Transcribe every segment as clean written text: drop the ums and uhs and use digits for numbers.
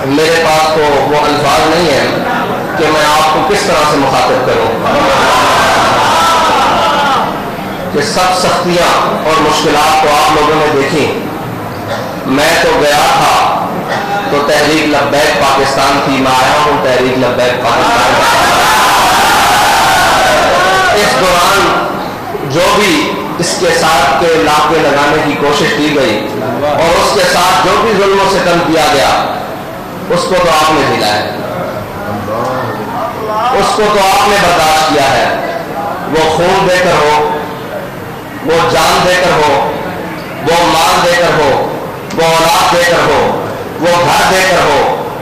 میرے پاس تو وہ الفاظ نہیں ہیں کہ میں آپ کو کس طرح سے مخاطب کروں کہ سب سختیاں اور مشکلات تو آپ لوگوں نے دیکھی. میں تو گیا تھا تو تحریک لبیک پاکستان تھی، میں آیا ہوں تحریک لبیک پاکستان. اس دوران جو بھی اس کے ساتھ کے لاکے لگانے کی کوشش کی گئی اور اس کے ساتھ جو بھی ظلم و ستم کیا گیا اس کو تو آپ نے جھیلا ہے، اس کو تو آپ نے برداشت کیا ہے. وہ خون دے کر ہو، وہ جان دے کر ہو، وہ مال دے کر ہو، وہ اولاد دے کر ہو، وہ گھر دے کر ہو،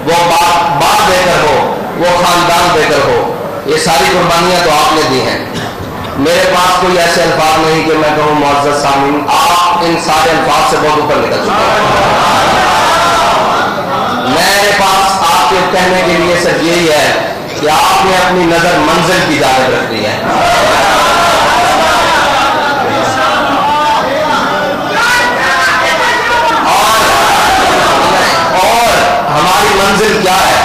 وہ باپ دے کر ہو، وہ خاندان دے کر ہو، یہ ساری قربانیاں تو آپ نے دی ہیں. میرے پاس کوئی ایسے الفاظ نہیں کہ میں کہوں معزز سامعین آپ ان سارے الفاظ سے بہت اوپر نکل چکے ہیں. میرے پاس آپ کے کہنے کے لیے صرف یہی ہے کہ آپ نے اپنی نظر منزل کی جانب رکھ دی ہے. اور ہماری منزل کیا ہے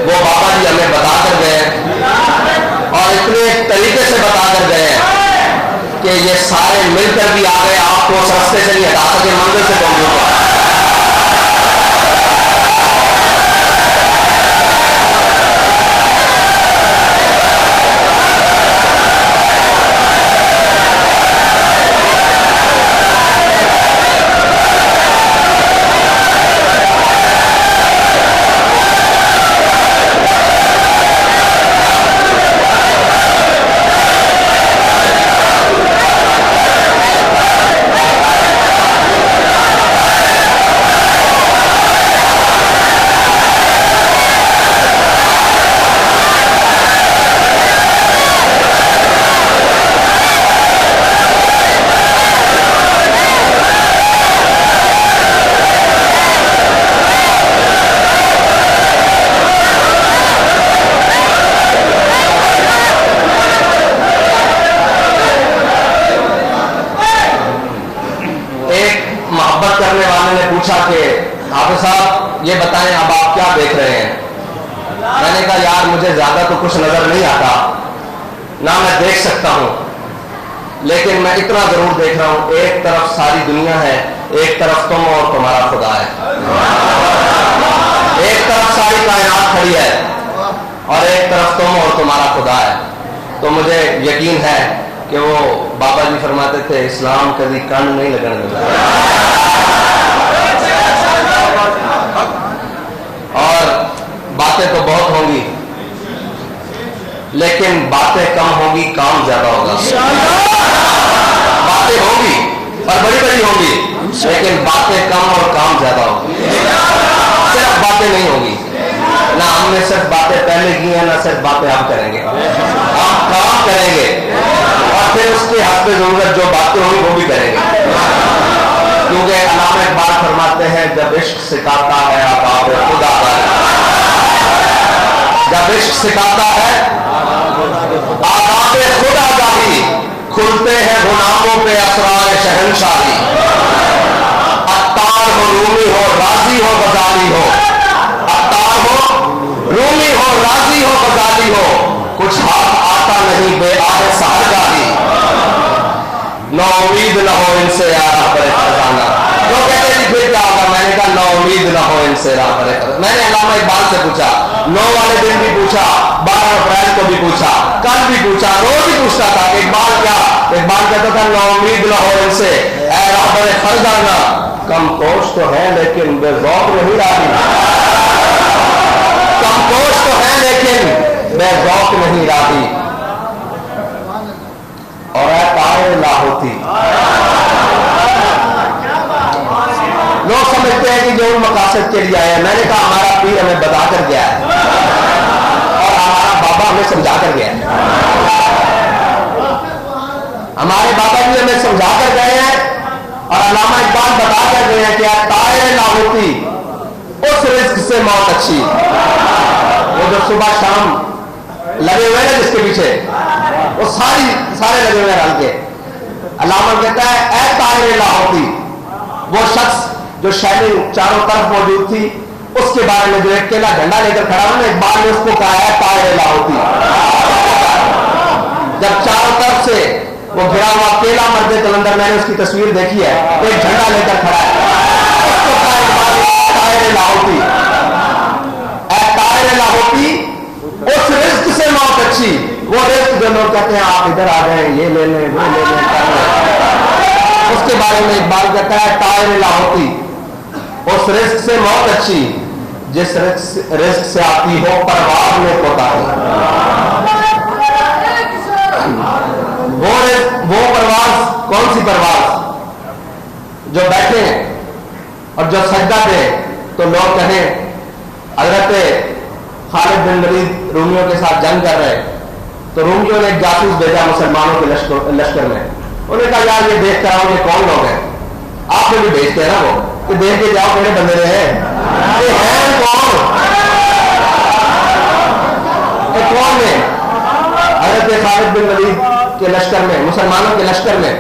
وہ بابا جی ہمیں بتا کر گئے اور اتنے طریقے سے بتا کر گئے کہ یہ سارے مل کر بھی آ گئے، آپ کو اس راستے سے نہیں ہٹا سکے، منزل سے پہنچ گئے. کہ حافظ صاحب یہ بتائیں اب آپ کیا دیکھ رہے ہیں؟ میں نے کہا یار مجھے زیادہ تو کچھ نظر نہیں آتا، نہ میں دیکھ سکتا ہوں، لیکن میں اتنا ضرور دیکھ رہا ہوں، ایک طرف ساری دنیا ہے، ایک طرف تم اور تمہارا خدا ہے. ایک طرف ساری کائنات کھڑی ہے اور ایک طرف تم اور تمہارا خدا ہے. تو مجھے یقین ہے کہ وہ بابا جی فرماتے تھے اسلام کبھی کان نہیں لگنے دیتا. اور باتیں تو بہت ہوں گی لیکن باتیں کم ہوں گی، کام زیادہ ہوگا. باتیں ہوں گی اور بڑی بڑی ہوں گی لیکن باتیں کم اور کام زیادہ ہوگی. صرف باتیں نہیں ہوگی، نہ ہم نے صرف باتیں پہلے کی ہیں نہ صرف باتیں آپ کریں گے، ہم کام کریں گے اور پھر اس کے حسب ضرورت جو باتیں ہوں گی وہ بھی کریں گے. کیونکہ علامہ اقبال فرماتے ہیں جب عشق سکھاتا ہے آداب خدا ہے، جب عشق سکھاتا ہے آداب خدا گاہی، کھلتے ہیں غلاموں پہ اسرار شہنشاہی. عطار ہو رومی ہو راضی ہو غزالی ہو، عطار ہو رومی ہو راضی ہو غزالی ہو، کچھ ہاتھ آتا نہیں بے آہ سحرگاہی. نو امید نہ ہو ان سے یا راہبر خزانہ. جو کہتے ہیں پھر کیا ہوگا؟ میں نے کہا نو امید نہ ہو ان سے راہبر خزانہ. میں نے علامہ اقبال سے پوچھا، 9 والے دن بھی پوچھا، 12 اپریل کو بھی پوچھا، کل بھی پوچھا، روز ہی پوچھتا تھا کہ اقبال کیا؟ اقبال کہتا تھا نو امید نہ ہو ان سے اے راہبر خزانہ، کم کوش تو ہے لیکن بے ذوق نہیں راہی. کم کوش تو ہے لیکن بے ذوق نہیں راہی. اور اے تارے لاہوتی، لوگ سمجھتے ہیں کہ جو ان مقاصد کے لیے آئے ہیں. میں نے کہا ہمارا پیر ہمیں بتا کر گیا ہے اور ہمارا بابا ہمیں سمجھا کر گیا ہے. ہمارے بابا جی ہمیں سمجھا کر گئے ہیں اور علامہ اقبال بتا کر گئے ہیں کہ اے تارے لاہوتی اس رزق سے موت اچھی. وہ جو صبح شام لگے ہوئے ہیں جس کے پیچھے وہ سارے لگے ہوئے رل کے. علامہ کہتا ہے اے تارے لاہوتی، وہ شخص جو شیلنگ چاروں طرف موجود تھی اس کے بارے میں جو ایک کیلا جھنڈا لے کر کھڑا ہوں، اقبال نے اس کو کہا ہے طائر لاہوتی۔ جب چاروں طرف سے وہ گھرا ہوا کیلا مرد قلندر، میں نے اس کی تصویر دیکھی ہے، ایک جھنڈا لے کر کھڑا ہے، اس کو کہا اقبال طائر لاہوتی، اے طائر لاہوتی، اس رزق سے موت اچھی، وہ رزق جو لوگ کہتے ہیں آپ ادھر آ جائیں، یہ لے لیں وہ لے لیں، اس کے بارے میں اقبال کہتا ہے طائر لاہوتی، اس رزق سے موت اچھی جس رزق سے آتی ہو پرواز میں کوتاہی۔ وہ پرواز کون سی پرواز؟ جو بیٹھے ہیں اور جو سجدہ دے تو لوگ کہیں حضرت خالد بن ولید رومیوں کے ساتھ جنگ کر رہے، تو رومیوں نے ایک جاسوس بھیجا مسلمانوں کے لشکر میں، انہوں نے کہا یار یہ دیکھ کر آؤ یہ کون لوگ ہیں، آپ نے بھی بھیجتے ہیں نا وہ کہ دیکھ کے جاؤ میرے بندے رہے ہیں، یہ ہیں کون؟ یہ کون ہے؟ حضرت خالد بن ولید کے لشکر میں، مسلمانوں کے لشکر میں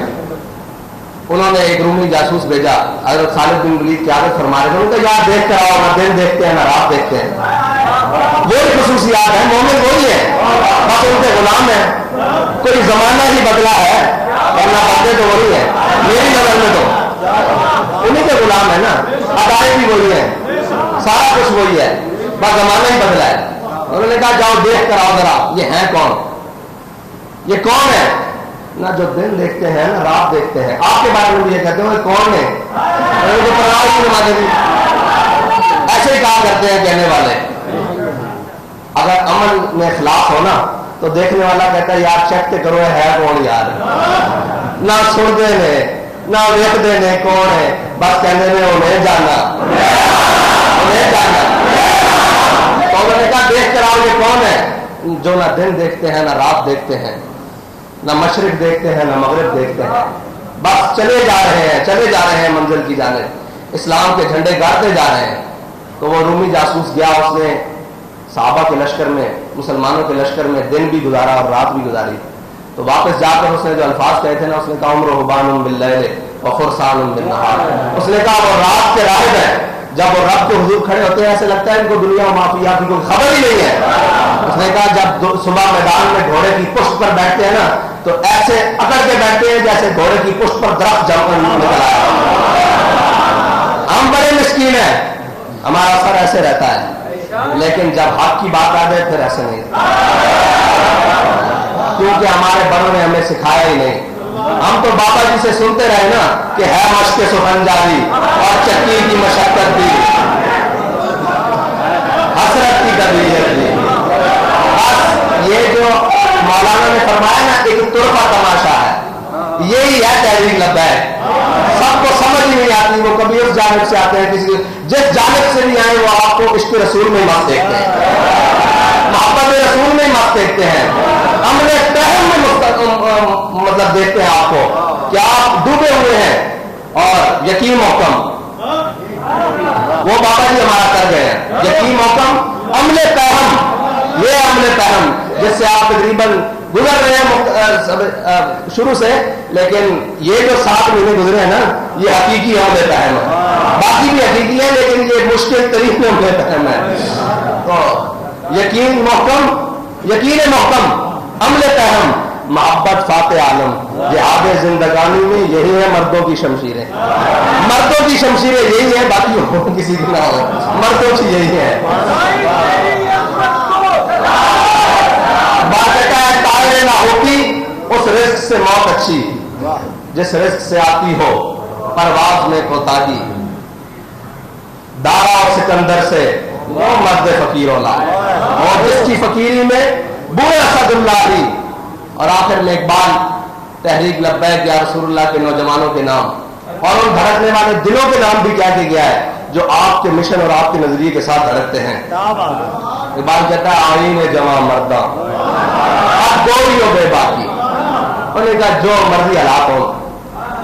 انہوں نے ایک رومی جاسوس بھیجا، حضرت خالد بن ولید کی عادت فرما رہے تھے، انہوں نے کہا یار دیکھ کر آؤ، نہ دن دیکھتے ہیں نہ رات دیکھتے ہیں، وہی خصوصیات ہیں، مومن وہی ہے، بس ان کے غلام ہیں، کوئی زمانہ ہی بدلا ہے ورنہ بندے تو وہی ہیں، میری نظر میں تو انہیں کے غلام ہے نا، ادائیں بھی وہی ہیں، سارا کچھ وہی ہے، بس زمانہ ہی بدلا ہے۔ انہوں نے کہا جاؤ دیکھ کر آؤ ذرا یہ ہیں کون، یہ کون ہے؟ نہ جو دن دیکھتے ہیں نہ رات دیکھتے ہیں، آپ کے بارے میں بھی یہ کہتے ہیں وہ کون ہے؟ ایسے ہی کہا کرتے ہیں کہنے والے۔ اگر عمل میں اخلاص ہو نا تو دیکھنے والا کہتا ہے یار چیک تو کرو ہے کون یار، نہ سنتے نے نہ دیکھتے نے کون ہے، بس کہنے میں انہیں جانا، انہیں جانا۔ تو انہوں نے کہا دیکھ کر آؤ یہ کون ہے؟ جو نہ دن دیکھتے ہیں نہ رات دیکھتے ہیں، نہ مشرق دیکھتے ہیں نہ مغرب دیکھتے ہیں، بس چلے جا رہے ہیں منزل کی جانب، اسلام کے جھنڈے گاڑتے جا رہے ہیں۔ تو وہ رومی جاسوس گیا، اس نے صحابہ کے لشکر میں، مسلمانوں کے لشکر میں دن بھی گزارا اور رات بھی گزاری، تو واپس جا کر اس نے جو الفاظ کہے تھے نا، اس نے کہا عمر رہبان باللیل وفرسان بالنہار، اس نے کہا وہ رات کے راہب ہیں، جب وہ رب کے حضور کھڑے ہوتے ہیں ایسے لگتا ہے ان کو دنیا و مافیا کی کوئی خبر ہی نہیں ہے۔ اس نے کہا جب صبح میدان میں گھوڑے کی پشت پر بیٹھتے ہیں نا تو ایسے اکڑ کے بیٹھتے ہیں جیسے گھوڑے کی پشت پر درخت جم کر نکل آیا۔ ہم بڑے مسکین ہیں، ہمارا سر ایسے رہتا ہے، لیکن جب حق کی بات آ جائے پھر ایسے نہیں، کیونکہ ہمارے بڑوں نے ہمیں سکھایا ہی نہیں۔ ہم تو بابا جی سے سنتے رہے نا کہ ہے مشق سخن جاری اور چکی کی مشقت دی، حسرت کی طبیعت دی، بس یہ جو مولانا نے فرمایا نا ایک طرفہ تماشا ہے، یہی ہے تحریک لبیک۔ سب کو سمجھ ہی نہیں آتی، وہ کبھی اس جانب سے آتے ہیں، کسی جس جانب سے بھی آئے وہ آپ کو عشق رسول میں مت دیکھتے ہیں، محبت رسول میں مت دیکھتے ہیں، عمل فہم میں مطلب دیکھتے ہیں آپ کو کہ آپ ڈوبے ہوئے ہیں، اور یقین محکم وہ بابا جی ہمارا کر گئے ہیں، یقین محکم عمل فہم، یہ عمل فہم جس سے آپ تقریباً گزر رہے ہیں شروع سے، لیکن یہ جو 7 مہینے گزرے ہیں نا یہ حقیقی عمل فہم ہے، باقی بھی حقیقی ہے لیکن یہ مشکل ترین عمل فہم ہے۔ تو یقین محکم عمل فہم محبت فاتح عالم، جہاد زندگانی میں یہی ہے مردوں کی شمشیریں، مردوں کی شمشیریں یہی ہیں، باقی ہو کسی کی نہ ہو، مردوں کی یہی ہے۔ طائر نہ ہوتی اس رزق سے موت اچھی جس رزق سے آتی ہو پرواز میں کوتاہی، دارا اور سکندر سے وہ مرد فقیر اولا، اور جس کی فقیری میں بوئے اسد اللہ ہی۔ اور آخر میں اقبال تحریک لبیک یا رسول اللہ کے نوجوانوں کے نام اور ان دھڑکنے والے دلوں کے نام بھی کہہ کے گیا ہے جو آپ کے مشن اور آپ کے نظریے کے ساتھ دھڑکتے ہیں۔ اقبال کہتا ہے آئین جواں مرداں اب گوری ہو بے باقی، انہوں نے کہا جو مرضی حالات ہو،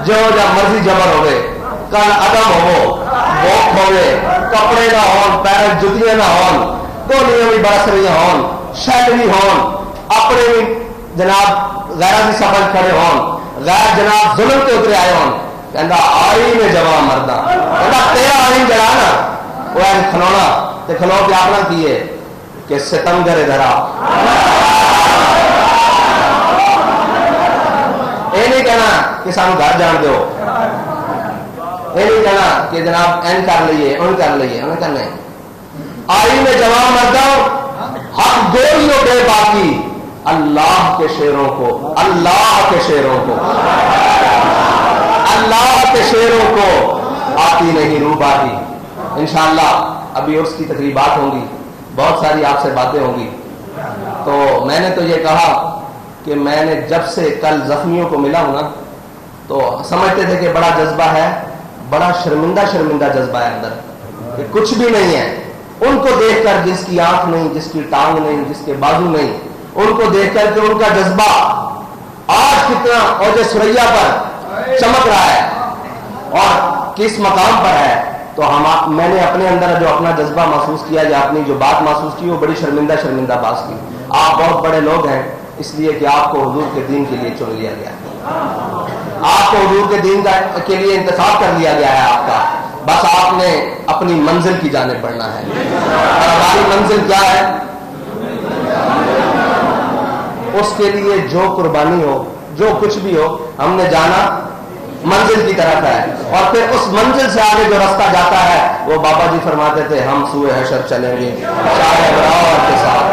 جو جب مرضی جبر ہوئے، کل عدم ہو بوک ہوئے، کپڑے نہ ہون، پیر جتیاں نہ ہون، گولیاں بھی برس رہی ہون، شیل بھی ہون، اپنے بھی جناب غیرہ بھی سفر کھڑے ہون، غیر جناب ظلم کے اترے آئے ہون، کہندہ آئین جواں مرداں، کہندہ تیرا آئین جڑا نا وہ کھلونا تے کھلو کے آپنا کیے کہ ستم گرے دھرا. یہ نہیں کہنا کہ سانو گھر جان دو, یہ نہیں کہنا کہ جناب این کر لیے ان کر لیے, انہیں کرنے آئی میں جوان مردوں حق گوریوں بے باقی اللہ کے شیروں کو, اللہ کے شیروں کو, اللہ کے شیروں کو آتی نہیں رو باقی. انشاءاللہ ابھی عرس کی تقریبات ہوں گی, بہت ساری آپ سے باتیں ہوں گی. تو میں نے تو یہ کہا کہ میں نے جب سے کل زخمیوں کو ملا ہوں نا تو سمجھتے تھے کہ بڑا جذبہ ہے, بڑا شرمندہ جذبہ ہے اندر, کہ کچھ بھی نہیں ہے. ان کو دیکھ کر جس کی آنکھ نہیں, جس کی ٹانگ نہیں, جس کے بازو نہیں, ان کو دیکھ کر کہ ان کا جذبہ آج کتنا اوج ثریا پر چمک رہا ہے اور کس مقام پر ہے. تو میں نے اپنے اندر جو اپنا جذبہ محسوس کیا یا اپنی جو بات محسوس کی وہ بڑی شرمندہ بات کی. آپ بہت بڑے لوگ ہیں اس لیے کہ آپ کو حضور کے دین کے لیے چن لیا گیا, آپ کو حضور کے دین کے لیے انتخاب کر لیا گیا ہے آپ کا. بس آپ نے اپنی منزل کی جانب بڑھنا ہے. اور ہماری منزل کیا ہے؟ اس کے لیے جو قربانی ہو, جو کچھ بھی ہو, ہم نے جانا منزل کی طرف ہے. اور پھر اس منزل سے آگے جو راستہ جاتا ہے وہ بابا جی فرماتے تھے ہم سوئے حشر چلیں گے شاہ ابرار کے ساتھ.